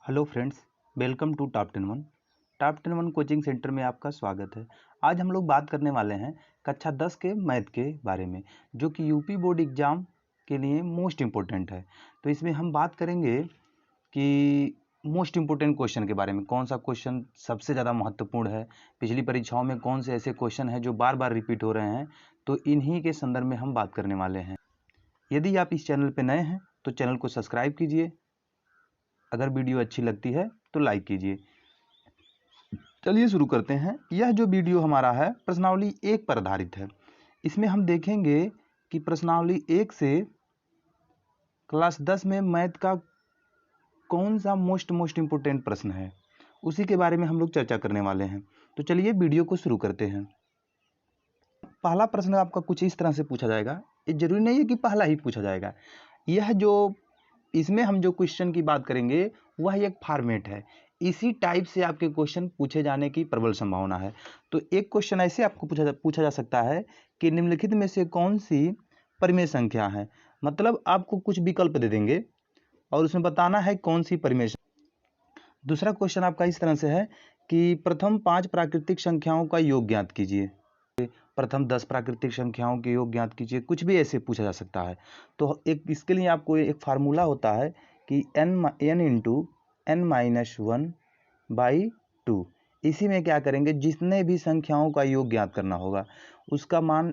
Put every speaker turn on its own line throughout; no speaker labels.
Hello friends, welcome to top 10 one coaching centre में आपका स्वागत है। आज हम लोग बात करने वाले हैं कक्षा 10 के मैथ के बारे में, जो कि यूपी बोर्ड एग्ज़ाम के लिए मोस्ट इम्पोर्टेंट है। तो इसमें हम बात करेंगे कि मोस्ट इम्पोर्टेंट क्वेश्चन के बारे में, कौन सा क्वेश्चन सबसे ज़्यादा महत्वपूर्ण है, पिछली परीक्षाओं में कौन से ऐसे क्वेश्चन हैं जो बार बार रिपीट हो रहे हैं, तो इन्हीं के संदर्भ में हम बात करने वाले हैं। यदि आप इस चैनल पर नए हैं तो चैनल को सब्सक्राइब कीजिए, अगर वीडियो अच्छी लगती है तो लाइक कीजिए। चलिए शुरू करते हैं। यह जो वीडियो हमारा है प्रश्नावली 1 पर आधारित है। इसमें हम देखेंगे कि प्रश्नावली 1 से क्लास 10 में मैथ का कौन सा मोस्ट इम्पोर्टेंट प्रश्न है, उसी के बारे में हम लोग चर्चा करने वाले हैं। तो चलिए वीडियो को शुरू करते हैं। पहला प्रश्न आपका कुछ इस तरह से पूछा जाएगा। ये जरूरी नहीं है कि पहला ही पूछा जाएगा। यह जो इसमें हम जो क्वेश्चन की बात करेंगे वह एक फॉर्मेट है। इसी टाइप से आपके क्वेश्चन पूछे जाने की प्रबल संभावना है। तो एक क्वेश्चन ऐसे आपको पूछा जा सकता है कि निम्नलिखित में से कौन सी परिमेय संख्या है। मतलब आपको कुछ विकल्प दे देंगे और उसमें बताना है कौन सी परिमेय। दूसरा क्वेश्चन आपका इस तरह से है कि प्रथम 5 प्राकृतिक संख्याओं का योग ज्ञात कीजिए। प्रथम 10 प्राकृतिक संख्याओं के योग ज्ञात कीजिए। कुछ भी ऐसे पूछा जा सकता है। तो एक इसके लिए आपको एक फार्मूला होता है कि n इंटू n माइनस 1/2। इसी में क्या करेंगे, जितने भी संख्याओं का योग ज्ञात करना होगा उसका मान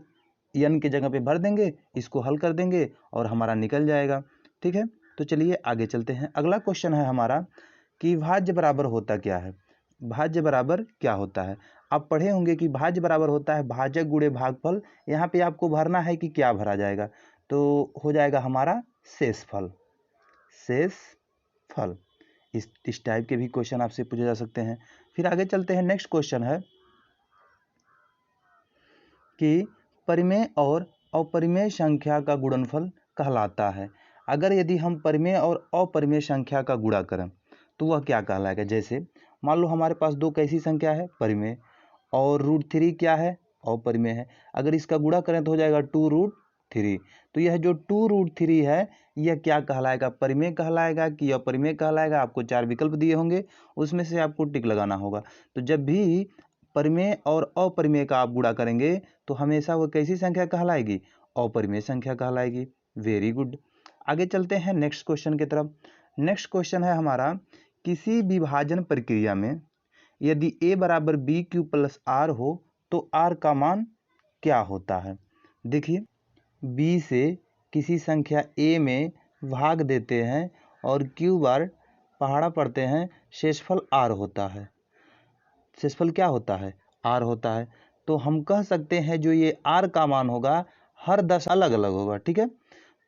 n के जगह पे भर देंगे, इसको हल कर देंगे और हमारा निकल जाएगा। ठीक है, तो चलिए आगे चलते हैं। अगला क्वेश्चन है हमारा कि भाज्य बराबर होता क्या है। भाज्य बराबर क्या होता है। आप पढ़े होंगे कि भाज्य बराबर होता है भाजक गुणे भागफल। यहाँ पे आपको भरना है कि क्या भरा जाएगा, तो हो जाएगा हमारा शेषफल। शेषफल इस टाइप के भी क्वेश्चन आपसे पूछे जा सकते हैं। फिर आगे चलते हैं। नेक्स्ट क्वेश्चन है कि परिमेय और अपरिमेय संख्या का गुणनफल कहलाता है। अगर यदि हम परिमेय और अपरिमेय संख्या का गुणा करें तो वह क्या कहलाएगा। जैसे मान लो हमारे पास दो कैसी संख्या है, परिमेय, और √3 क्या है, अपरिमेय है। अगर इसका गुणा करें तो हो जाएगा 2√3। तो यह जो 2√3 है यह क्या कहलाएगा, परिमेय कहलाएगा कि अपरिमेय कहलाएगा। आपको 4 विकल्प दिए होंगे, उसमें से आपको टिक लगाना होगा। तो जब भी परिमेय और अपरिमेय का आप गुणा करेंगे तो हमेशा वो कैसी संख्या कहलाएगी, अपरिमेय संख्या कहलाएगी। Very good. आगे चलते हैं नेक्स्ट क्वेश्चन की तरफ। नेक्स्ट क्वेश्चन है हमारा, किसी विभाजन प्रक्रिया में यदि a बराबर b³ प्लस r हो तो r का मान क्या होता है। देखिए, b से किसी संख्या a में भाग देते हैं और q बार पहाड़ा पढ़ते हैं, शेषफल r होता है। शेषफल क्या होता है, r होता है। तो हम कह सकते हैं जो ये r का मान होगा हर 10 अलग अलग होगा। ठीक है,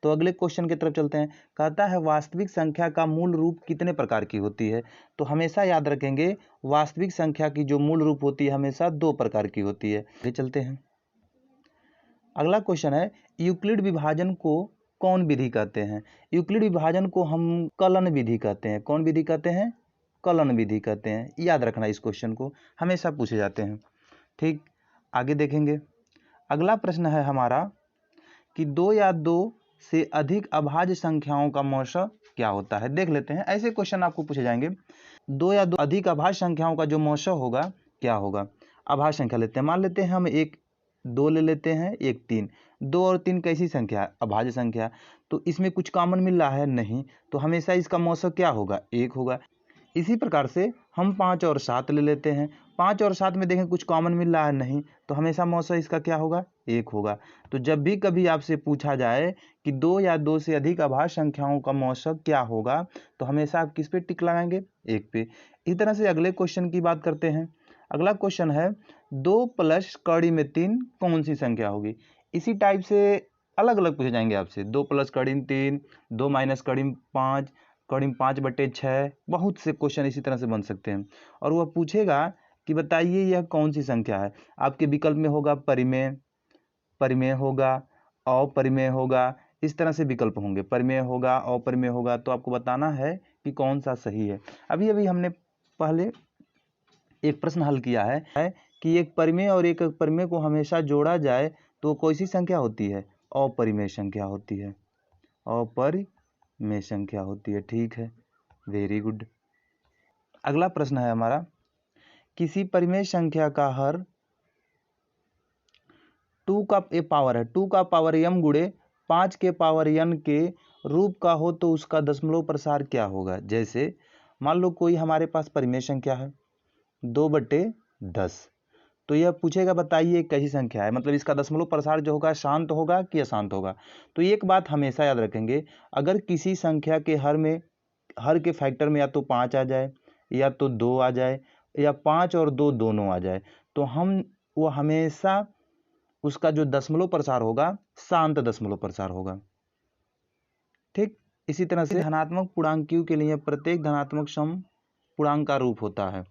तो अगले क्वेश्चन की तरफ चलते हैं। कहता है वास्तविक संख्या का मूल रूप कितने प्रकार की होती है। तो हमेशा याद रखेंगे वास्तविक संख्या की जो मूल रूप होती है हमेशा 2 प्रकार की होती है। आगे चलते हैं। अगला क्वेश्चन है, यूक्लिड विभाजन को कौन विधि कहते हैं। यूक्लिड विभाजन को हम कलन विधि कहते हैं। कौन विधि कहते हैं, कलन विधि कहते हैं। याद रखना, इस क्वेश्चन को हमेशा पूछे जाते हैं। ठीक, आगे देखेंगे। अगला प्रश्न है हमारा कि 2 या 2 से अधिक अभाज्य संख्याओं का मौसा क्या होता है। देख लेते हैं, ऐसे क्वेश्चन आपको पूछे जाएंगे। 2 या 2 अधिक अभाज्य संख्याओं का जो मौसा होगा क्या होगा। अभाज्य संख्या लेते हैं, मान लेते हैं हम 1 2 ले लेते हैं, 1 3। 2 और 3 कैसी संख्या है, अभाज्य संख्या। तो इसमें कुछ कॉमन मिल रहा है नहीं, तो हमेशा इसका मौसा क्या होगा, 1 होगा। इसी प्रकार से हम 5 और 7 ले लेते हैं। 5 और 7 में देखें कुछ कॉमन मिल रहा है नहीं, तो हमेशा मौसा इसका क्या होगा, 1 होगा। तो जब भी कभी आपसे पूछा जाए कि 2 या 2 से अधिक अभाज्य संख्याओं का मौसा क्या होगा, तो हमेशा आप किस पे टिक लगाएंगे, 1 पे। इस तरह से अगले क्वेश्चन की बात करते हैं। अगला क्वेश्चन है 2 प्लस कड़ी में 3 कौन सी संख्या होगी। इसी टाइप से अलग अलग पूछे जाएंगे आपसे। 2 प्लस कड़ी में 3, 2 माइनस कड़ी में 5, कड़ी में 5/6। बहुत से क्वेश्चन इसी तरह से बन सकते हैं। और वह पूछेगा कि बताइए यह कौन सी संख्या है। आपके विकल्प में होगा परिमेय, परिमेय होगा, अपरिमेय होगा। इस तरह से विकल्प होंगे, परिमेय होगा, अपरिमेय होगा। तो आपको बताना है कि कौन सा सही है। अभी अभी हमने पहले एक प्रश्न हल किया है कि एक परिमेय और एक अपरिमेय को हमेशा जोड़ा जाए तो कौन सी संख्या होती है, अपरिमेय संख्या होती है। अपरिमेय संख्या होती है। ठीक है, वेरी गुड। अगला प्रश्न है हमारा, किसी परिमेय संख्या का हर 2 का पावर है 2 का पावर m गुणे 5 के पावर n के रूप का हो तो उसका दशमलव प्रसार क्या होगा। जैसे मान लो कोई हमारे पास परिमेय संख्या है 2/10, तो यह पूछेगा बताइए कैसी संख्या है, मतलब इसका दशमलव प्रसार जो होगा शांत होगा कि अशांत होगा। तो एक बात हमेशा याद रखेंगे, अगर किसी संख्या के हर के फैक्टर में या तो 5 आ जाए या तो 2 आ जाए या 5 और 2 दोनों आ जाए, तो वो हमेशा उसका जो दशमलव प्रसार होगा शांत दशमलव प्रसार होगा। ठीक इसी तरह से धनात्मक पूर्णांक q के लिए प्रत्येक धनात्मक सम पूर्णांक का रूप होता है।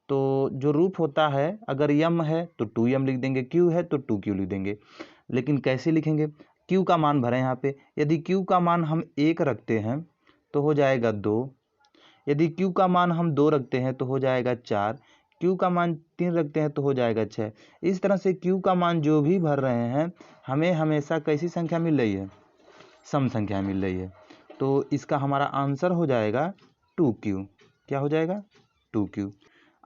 तो जो रूप होता है, अगर m है तो 2m लिख देंगे, q है तो 2q लिख देंगे। लेकिन कैसे लिखेंगे, q का मान भरें यहाँ पे। यदि q का मान हम 1 रखते हैं तो हो जाएगा 2, यदि q का मान हम 2 रखते हैं तो हो जाएगा 4, q का मान 3 रखते हैं तो हो जाएगा 6। इस तरह से q का मान जो भी भर रहे हैं हमें हमेशा कैसी संख्या मिल रही है, सम संख्या मिल रही है। तो इसका हमारा आंसर हो जाएगा 2q। क्या हो जाएगा, 2q।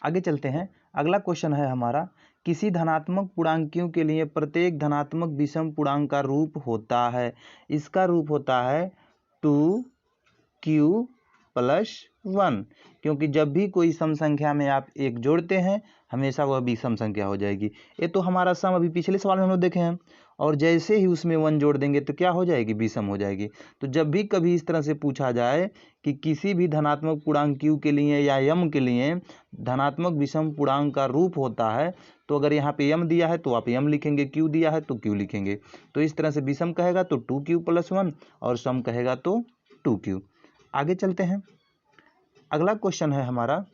आगे चलते हैं, अगला क्वेश्चन है हमारा, किसी धनात्मक पूर्णांक q के लिए प्रत्येक धनात्मक विषम पूर्णांक का रूप होता है। इसका रूप होता है 2q + 1, क्योंकि जब भी कोई सम संख्या में आप एक जोड़ते हैं हमेशा वह विषम संख्या हो जाएगी। ये तो हमारा सम अभी पिछले सवाल में हम लोग देखे हैं, और जैसे ही उसमें 1 जोड़ देंगे तो क्या हो जाएगी, विषम हो जाएगी। तो जब भी कभी इस तरह से पूछा जाए कि किसी भी धनात्मक पूर्णांक q के लिए या m के लिए धनात्मक विषम पूर्णांक का रूप होता है, तो अगर यहाँ पे m दिया है तो आप m लिखेंगे, q दिया है तो q लिखेंगे। तो इस तरह से विषम कहेगा तो 2q + 1 और सम कहेगा तो 2q। आगे चलते हैं, अगला क्वेश्चन है हमारा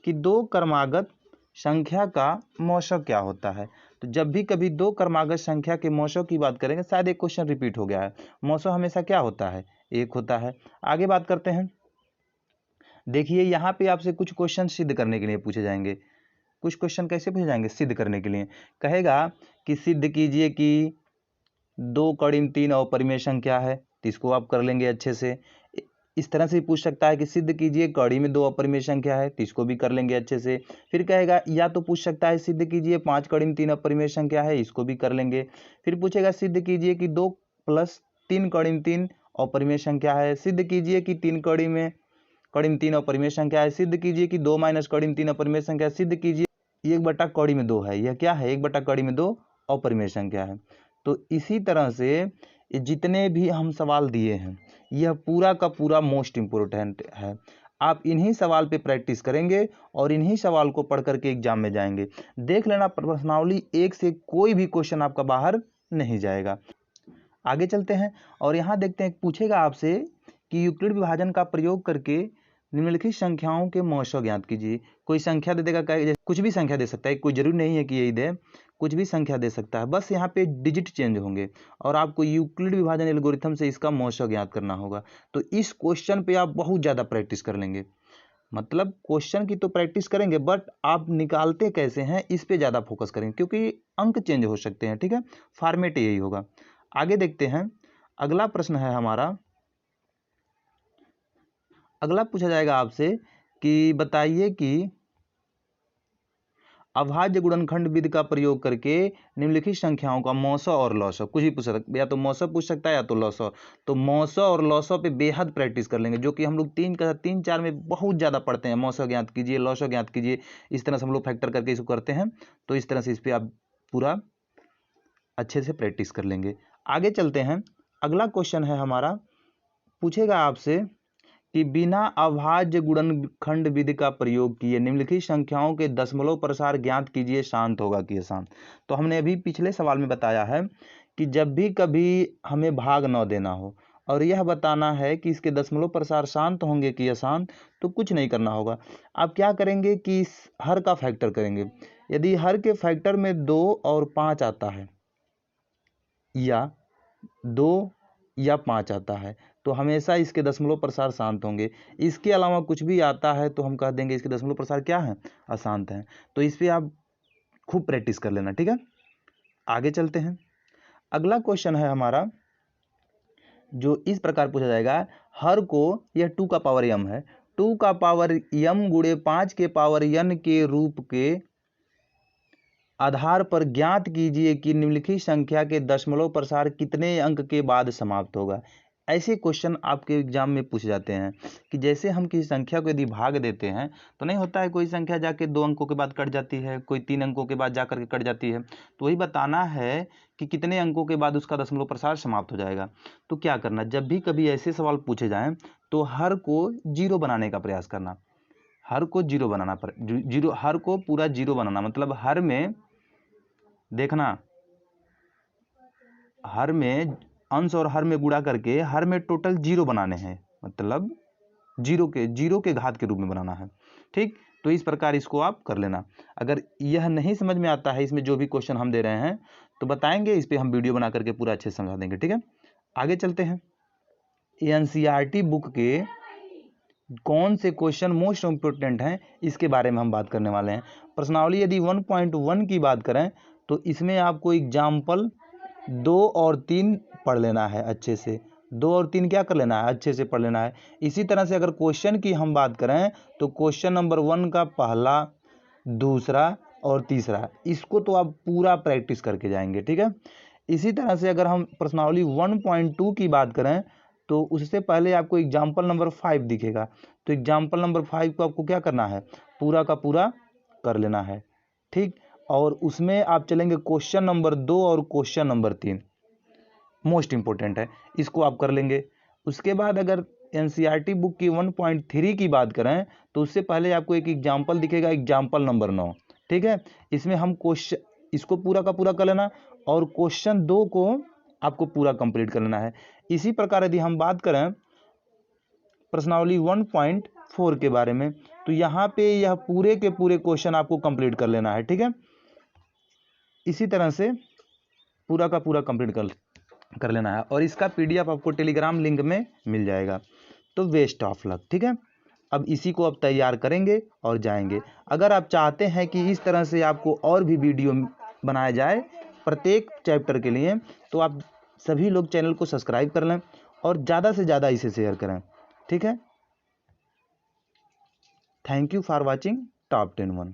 कि 2 क्रमागत संख्या का मौसो क्या होता है। तो जब भी कभी 2 क्रमागत संख्या के मौसो की बात करेंगे, शायद एक क्वेश्चन रिपीट हो गया है, मौसो हमेशा क्या होता है, 1 होता है। आगे बात करते हैं, देखिए यहाँ पे आपसे कुछ क्वेश्चन सिद्ध करने के लिए पूछे जाएंगे। कुछ क्वेश्चन कैसे पूछे जाएंगे, सिद्ध करने के लिए कहेगा कि सिद्ध कीजिए कि 2 * 3 अपरिमेय संख्या है, तो इसको आप कर लेंगे अच्छे से। इस तरह से पूछ सकता है कि सिद्ध कीजिए कड़ी में 2 अपरिमेय संख्या है, तो इसको भी कर लेंगे अच्छे से। फिर कहेगा, या तो पूछ सकता है सिद्ध कीजिए 5 * 3 अपरिमेय संख्या है, इसको भी कर लेंगे। फिर पूछेगा सिद्ध कीजिए कि 2 + 3 * 3 अपरिमेय संख्या है, सिद्ध कीजिए कि 3 कड़ी में 3 अपरिमेय संख्या है, सिद्ध कीजिए कि 2 - 3 अपरिमेय संख्या है, सिद्ध कीजिए 1/2 कड़ी में 2 है। यह क्या है, 1/2 कड़ी में 2 अपरिमेय संख्या है। तो इसी तरह से जितने भी हम सवाल दिए हैं यह पूरा का पूरा मोस्ट इम्पोर्टेंट है। आप इन्हीं सवाल पे प्रैक्टिस करेंगे और इन्हीं सवाल को पढ़ करके एग्जाम में जाएंगे। देख लेना, प्रश्नावली 1 से कोई भी क्वेश्चन आपका बाहर नहीं जाएगा। आगे चलते हैं और यहाँ देखते हैं, पूछेगा आपसे कि यूक्लिड विभाजन का प्रयोग करके निम्नलिखित संख्याओं के मौसो ज्ञात कीजिए। कोई संख्या दे देगा, कुछ भी संख्या दे सकता है, कोई जरूरी नहीं है कि यही दे, कुछ भी संख्या दे सकता है, बस यहाँ पे डिजिट चेंज होंगे और आपको यूक्लिड विभाजन एल्गोरिथम से इसका मौसो ज्ञात करना होगा। तो इस क्वेश्चन पे आप बहुत ज़्यादा प्रैक्टिस कर लेंगे, मतलब क्वेश्चन की तो प्रैक्टिस करेंगे बट आप निकालते कैसे हैं इस पे ज़्यादा फोकस करेंगे, क्योंकि अंक चेंज हो सकते हैं। ठीक है, फॉर्मेट यही होगा। आगे देखते हैं, अगला प्रश्न है हमारा, अगला पूछा जाएगा आपसे कि बताइए कि अभाज्य गुणनखंड विधि का प्रयोग करके निम्नलिखित संख्याओं का मौसो और लौसो, कुछ भी पूछ सकता है, या तो मौसो पूछ सकता है या तो लौसो। तो मौसो और लौसो पे बेहद प्रैक्टिस कर लेंगे, जो कि हम लोग 3-4 में बहुत ज़्यादा पढ़ते हैं। मौसो ज्ञात कीजिए, लौसो ज्ञात कीजिए, इस तरह से हम लोग फैक्टर करके इसको करते हैं। तो इस तरह से इस पर आप पूरा अच्छे से प्रैक्टिस कर लेंगे। आगे चलते हैं, अगला क्वेश्चन है हमारा, पूछेगा आपसे कि बिना अभाज्य गुणनखंड विधि का प्रयोग किए निम्नलिखित संख्याओं के दशमलव प्रसार ज्ञात कीजिए, शांत होगा कि अशांत। तो हमने अभी पिछले सवाल में बताया है कि जब भी कभी हमें भाग न देना हो और यह बताना है कि इसके दशमलव प्रसार शांत होंगे कि अशांत, तो कुछ नहीं करना होगा। आप क्या करेंगे कि इस हर का फैक्टर करेंगे। यदि हर के फैक्टर में 2 और 5 आता है या 2 या 5 आता है तो हमेशा इसके दशमलव प्रसार शांत होंगे। इसके अलावा कुछ भी आता है तो हम कह देंगे इसके दशमलव प्रसार क्या है, अशांत हैं। तो इस पे आप खूब प्रैक्टिस कर लेना। ठीक है, आगे चलते हैं, अगला क्वेश्चन है हमारा जो इस प्रकार पूछा जाएगा, हर को, यह 2 का पावर m है, 2 का पावर m गुणे 5 के पावर n के रूप के आधार पर ज्ञात कीजिए कि निम्नलिखित संख्या के दशमलव प्रसार कितने अंक के बाद समाप्त होगा। ऐसे क्वेश्चन आपके एग्जाम में पूछे जाते हैं कि जैसे हम किसी संख्या को यदि भाग देते हैं तो नहीं होता है, कोई संख्या जाके 2 अंकों के बाद कट जाती है, कोई 3 अंकों के बाद जाकर के कट जाती है, तो वही बताना है कि कितने अंकों के बाद उसका दशमलव प्रसार समाप्त हो जाएगा। तो क्या करना, जब भी कभी ऐसे सवाल पूछे जाएं तो हर को जीरो बनाने का प्रयास करना, हर को जीरो बनाना, जीरो, हर को पूरा जीरो बनाना, मतलब हर में देखना, हर में अंश और हर में गुणा करके हर में टोटल जीरो बनाने हैं, मतलब जीरो के घात के रूप में बनाना है। ठीक, तो इस प्रकार इसको आप कर लेना। अगर यह नहीं समझ में आता है, इसमें जो भी क्वेश्चन हम दे रहे हैं तो बताएंगे, इस पे हम वीडियो बना करके पूरा अच्छे से समझा देंगे। ठीक है, आगे चलते हैं। एनसीईआरटी बुक के कौन से क्वेश्चन मोस्ट इंपोर्टेंट हैं इसके बारे में हम बात करने वाले हैं। प्रश्नावली यदि 1.1 की बात करें तो इसमें आपको एग्जाम्पल 2 और 3 पढ़ लेना है अच्छे से, 2 और 3 क्या कर लेना है, अच्छे से पढ़ लेना है। इसी तरह से अगर क्वेश्चन की हम बात करें तो क्वेश्चन नंबर 1 का पहला, दूसरा और तीसरा, इसको तो आप पूरा प्रैक्टिस करके जाएंगे। ठीक है, इसी तरह से अगर हम प्रश्नावली 1.2 की बात करें तो उससे पहले आपको एग्जाम्पल नंबर 5 दिखेगा, तो एग्जाम्पल नंबर 5 को आपको क्या करना है, पूरा का पूरा कर लेना है। ठीक, और उसमें आप चलेंगे क्वेश्चन नंबर 2 और क्वेश्चन नंबर 3 मोस्ट इंपोर्टेंट है, इसको आप कर लेंगे। उसके बाद अगर एनसीईआरटी बुक की 1.3 की बात करें तो उससे पहले आपको एक एग्जाम्पल दिखेगा, एग्जाम्पल नंबर 9। ठीक है, इसमें हम क्वेश्चन, इसको पूरा का पूरा कर लेना और क्वेश्चन 2 को आपको पूरा कंप्लीट कर लेना है। इसी प्रकार यदि हम बात करें प्रश्नावली 1.4 के बारे में तो यहाँ पे यह पूरे के पूरे क्वेश्चन आपको कंप्लीट कर लेना है। ठीक है, इसी तरह से पूरा का पूरा कंप्लीट कर लेना है और इसका पीडीएफ आपको टेलीग्राम लिंक में मिल जाएगा। तो बेस्ट ऑफ लक। ठीक है, अब इसी को आप तैयार करेंगे और जाएंगे। अगर आप चाहते हैं कि इस तरह से आपको और भी वीडियो बनाया जाए प्रत्येक चैप्टर के लिए तो आप सभी लोग चैनल को सब्सक्राइब कर लें और ज़्यादा से ज़्यादा इसे शेयर करें। ठीक है, thank you for watching top 10 1।